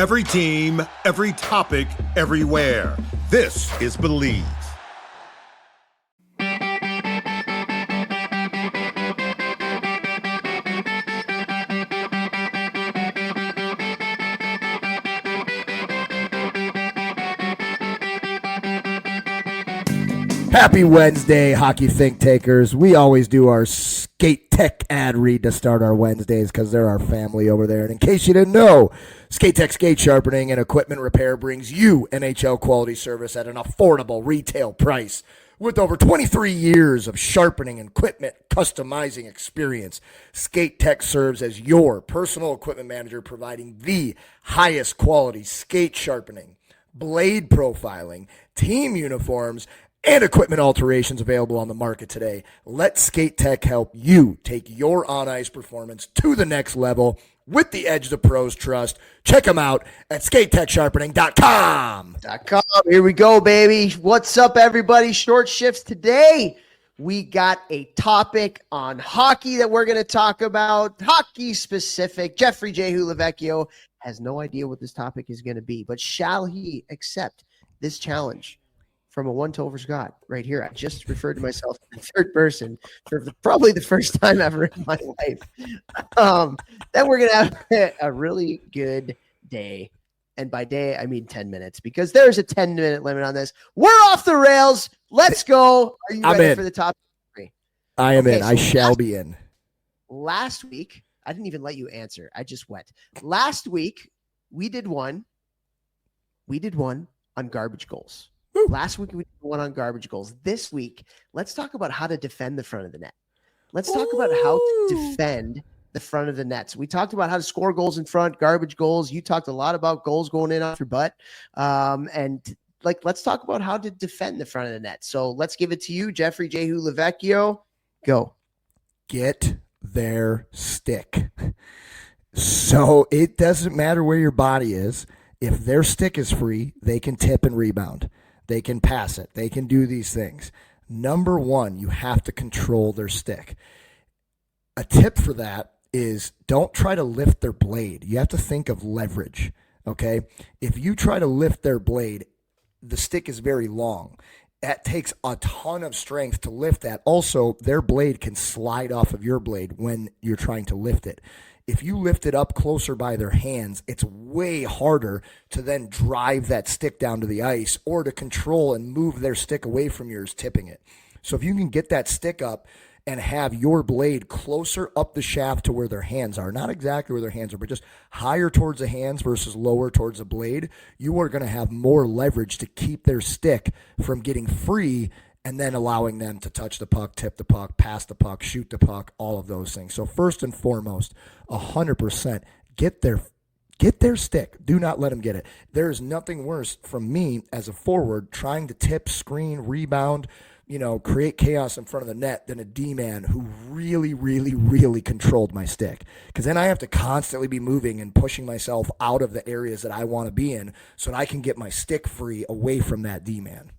Every team, every topic, everywhere. This is Believe. Happy Wednesday, hockey think takers. We always do our Skate Tech ad read to start our Wednesdays because they're our family over there. And in case you didn't know, Skate Tech Skate Sharpening and Equipment Repair brings you NHL quality service at an affordable retail price. With over 23 years of sharpening and equipment customizing experience, Skate Tech serves as your personal equipment manager, providing the highest quality skate sharpening, blade profiling, team uniforms, and equipment alterations available on the market today. Let Skate Tech help you take your on-ice performance to the next level with the edge the pros trust. Check them out at skatetechsharpening.com. Here we go, baby. What's up, everybody? Short shifts today. We got a topic on hockey that we're going to talk about, hockey specific. Jeffrey J. Hulavecchio has no idea what this topic is going to be, but shall he accept this challenge from a one Toph Scott right here? I just referred to myself in the third person for probably the first time ever in my life. Then we're going to have a really good day. And by day, I mean 10 minutes, because there's a 10-minute limit on this. We're off the rails. Let's go. Are you ready for the top three? I am in. So I shall be in. Last week, I didn't even let you answer. I just went. Last week, we did one. We did one on garbage goals. Woo. Last week, we did one on garbage goals. This week, let's talk about how to defend the front of the net. Let's talk about how to defend the front of the nets. We talked about how to score goals in front, garbage goals. You talked a lot about goals going in off your butt. Let's talk about how to defend the front of the net. So let's give it to you, Jeffrey J. Hulavecchio. Go. Get their stick. So it doesn't matter where your body is. If their stick is free, they can tip and rebound. They can pass it. They can do these things. Number one, you have to control their stick. A tip for that is don't try to lift their blade. You have to think of leverage, okay? If you try to lift their blade, the stick is very long. That takes a ton of strength to lift that. Also, their blade can slide off of your blade when you're trying to lift it. If you lift it up closer by their hands, it's way harder to then drive that stick down to the ice or to control and move their stick away from yours, tipping it. So if you can get that stick up and have your blade closer up the shaft to where their hands are, not exactly where their hands are, but just higher towards the hands versus lower towards the blade, you are going to have more leverage to keep their stick from getting free and then allowing them to touch the puck, tip the puck, pass the puck, shoot the puck, all of those things. So first and foremost, 100%, get their stick. Do not let them get it. There is nothing worse from me as a forward trying to tip, screen, rebound, create chaos in front of the net than a D-man who really, really, really controlled my stick. Because then I have to constantly be moving and pushing myself out of the areas that I want to be in so that I can get my stick free away from that D-man.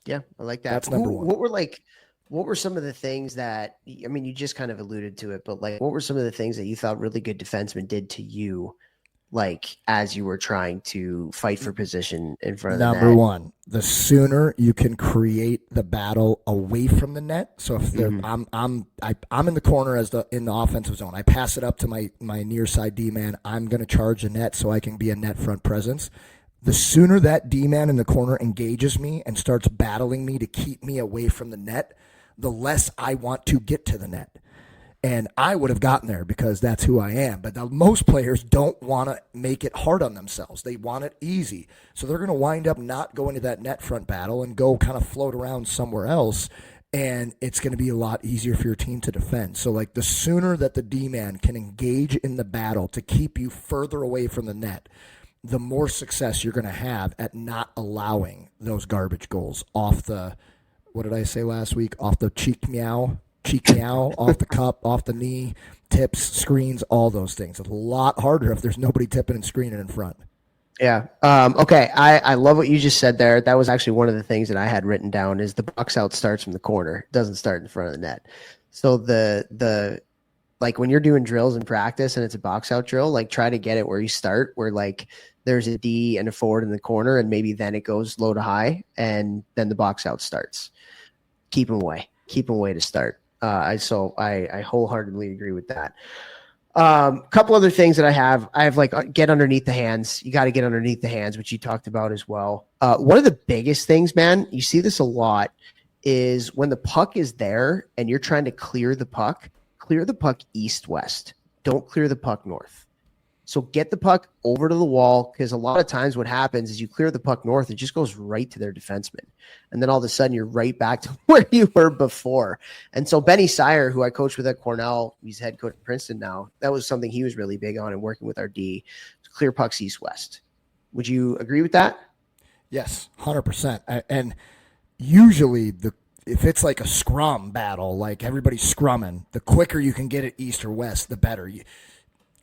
Yeah, I like that. That's number one. What were some of the things that, I mean, you just kind of alluded to it, but what were some of the things that you thought really good defensemen did to you, as you were trying to fight for position in front of the net? Number one, the sooner you can create the battle away from the net. So if I'm in the corner in the offensive zone, I pass it up to my near side D-man. I'm going to charge the net so I can be a net front presence. The sooner that D-man in the corner engages me and starts battling me to keep me away from the net, the less I want to get to the net. And I would have gotten there because that's who I am. But most players don't want to make it hard on themselves. They want it easy. So they're going to wind up not going to that net front battle and go kind of float around somewhere else. And it's going to be a lot easier for your team to defend. So the sooner that the D-man can engage in the battle to keep you further away from the net, the more success you're going to have at not allowing those garbage goals off the, what did I say last week? Off the cheek meow, off the cup, off the knee, tips, screens, all those things. It's a lot harder if there's nobody tipping and screening in front. Yeah. Okay. I love what you just said there. That was actually one of the things that I had written down is the box out starts from the corner. It doesn't start in front of the net. So the like when you're doing drills in practice and it's a box out drill, like try to get it where you start, where like there's a D and a forward in the corner, and maybe then it goes low to high, and then the box out starts. Keep them away to start. I wholeheartedly agree with that. Couple other things that I have like get underneath the hands. You got to get underneath the hands, which you talked about as well. One of the biggest things, man, you see this a lot, is when the puck is there and you're trying to clear the puck east-west. Don't clear the puck north. So get the puck over to the wall, because a lot of times what happens is you clear the puck north, it just goes right to their defenseman. And then all of a sudden you're right back to where you were before. And so Benny Sire, who I coached with at Cornell, he's head coach at Princeton now, that was something he was really big on and working with our D, clear pucks east-west. Would you agree with that? Yes, 100%. And usually if it's like a scrum battle, like everybody's scrumming, the quicker you can get it east or west, the better. You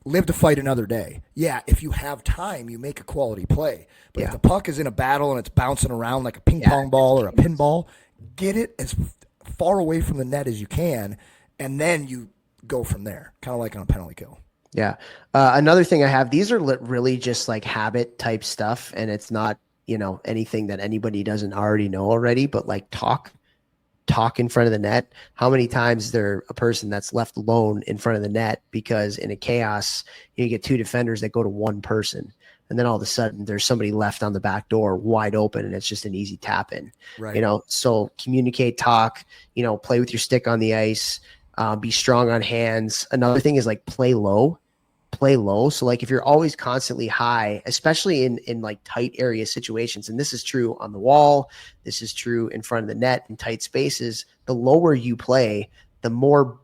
live to fight another day. Yeah, if you have time, you make a quality play. But if the puck is in a battle and it's bouncing around like a ping pong ball or a pinball, get it as far away from the net as you can, and then you go from there, kind of like on a penalty kill. Yeah. Another thing I have, these are really just like habit type stuff, and it's not, anything that anybody doesn't already know already, but like talk in front of the net. How many times is there a person that's left alone in front of the net because in a chaos, you get two defenders that go to one person, and then all of a sudden there's somebody left on the back door wide open, and it's just an easy tap in, right? So communicate, talk, play with your stick on the ice, be strong on hands. Another thing is like play low. So like if you're always constantly high, especially in like tight area situations, and this is true on the wall, this is true in front of the net in tight spaces, the lower you play, the more,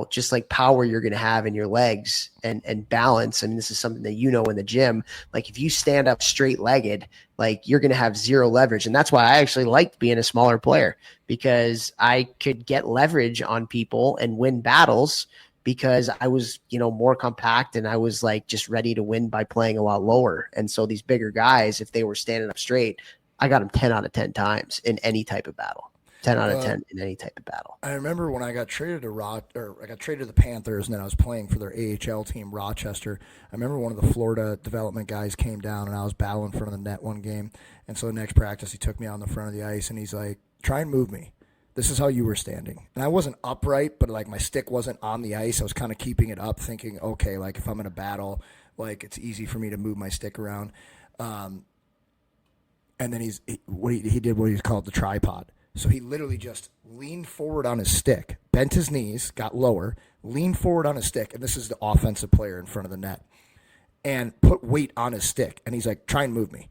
just like power you're going to have in your legs and balance. I mean, this is something that in the gym. Like if you stand up straight legged, like you're going to have zero leverage. And that's why I actually liked being a smaller player, because I could get leverage on people and win battles, because I was, more compact, and I was like just ready to win by playing a lot lower. And so these bigger guys, if they were standing up straight, I got them 10 out of 10 times in any type of battle. 10 out of 10 in any type of battle. I remember when I got traded to the Panthers, and then I was playing for their AHL team, Rochester. I remember one of the Florida development guys came down, and I was battling in front of the net one game. And so the next practice, he took me on the front of the ice, and he's like, "Try and move me. This is how you were standing." And I wasn't upright, but like my stick wasn't on the ice. I was kind of keeping it up, thinking, okay, like if I'm in a battle, like it's easy for me to move my stick around. And then he did what he's called the tripod. So he literally just leaned forward on his stick, bent his knees, got lower, leaned forward on his stick, and this is the offensive player in front of the net, and put weight on his stick. And he's like, "Try and move me."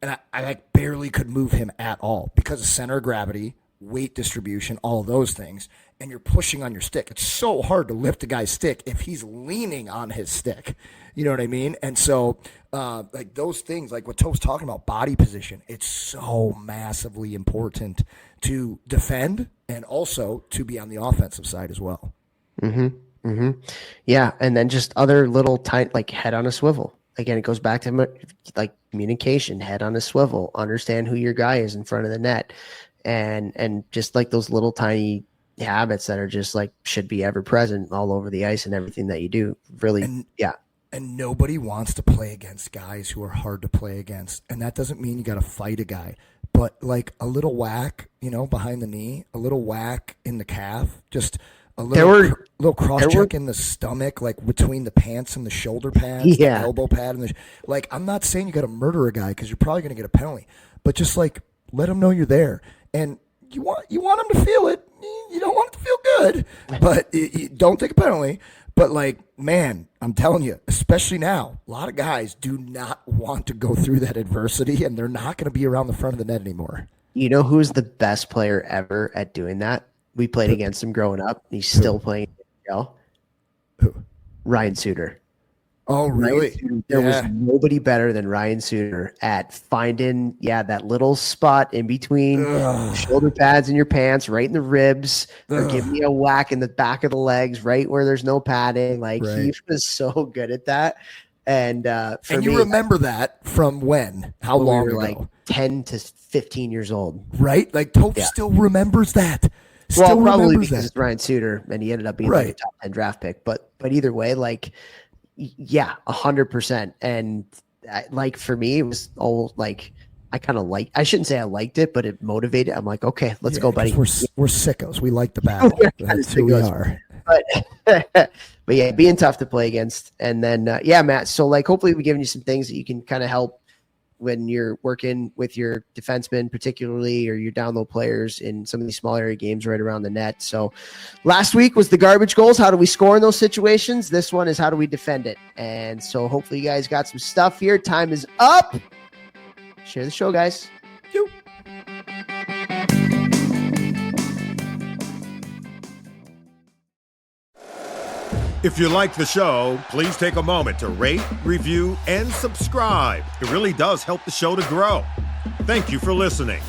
And I like barely could move him at all because of center of gravity, weight distribution, all those things, and you're pushing on your stick. It's so hard to lift a guy's stick if he's leaning on his stick. You know what I mean? And so like those things, like what Toph's talking about, body position, it's so massively important to defend and also to be on the offensive side as well. Yeah, and then just other little tight, like head on a swivel. Again, it goes back to like communication, head on a swivel, understand who your guy is in front of the net. And just like those little tiny habits that are just like should be ever present all over the ice and everything that you do. Really, And nobody wants to play against guys who are hard to play against. And that doesn't mean you got to fight a guy, but like a little whack, behind the knee, a little whack in the calf, just a little cross check in the stomach, like between the pants and the shoulder pads, the elbow pad, and like I'm not saying you got to murder a guy because you're probably going to get a penalty, but just like let him know you're there. And you want him to feel it. You don't want it to feel good, but you don't take a penalty. But like, man, I'm telling you, especially now, a lot of guys do not want to go through that adversity, and they're not going to be around the front of the net anymore. You know who's the best player ever at doing that? We played against him growing up. He's still playing. Who? Ryan Suter. Oh, really? There was nobody better than Ryan Suter at finding, that little spot in between the shoulder pads in your pants, right in the ribs, or giving you a whack in the back of the legs, right where there's no padding. Like he was so good at that. And you remember that from when? How long ago? Like 10 to 15 years old. Right? Like Toph still remembers that. still probably remembers because that. it's Ryan Suter and he ended up being like a Right. top 10 draft pick. But either way, like, yeah, 100%. And like for me, it was all like I kind of I shouldn't say I liked it, but it motivated. I'm like, okay, let's go, buddy. We're sickos. We like the battle. We're kinda That's who we sickos. are. But but yeah, being tough to play against. And then yeah, Matt. So like, hopefully, we're giving you some things that you can kind of help when you're working with your defensemen, particularly, or your down low players in some of these small area games right around the net. So last week was the garbage goals. How do we score in those situations? This one is how do we defend it? And so hopefully you guys got some stuff here. Time is up. Share the show, guys. If you like the show, please take a moment to rate, review, and subscribe. It really does help the show to grow. Thank you for listening.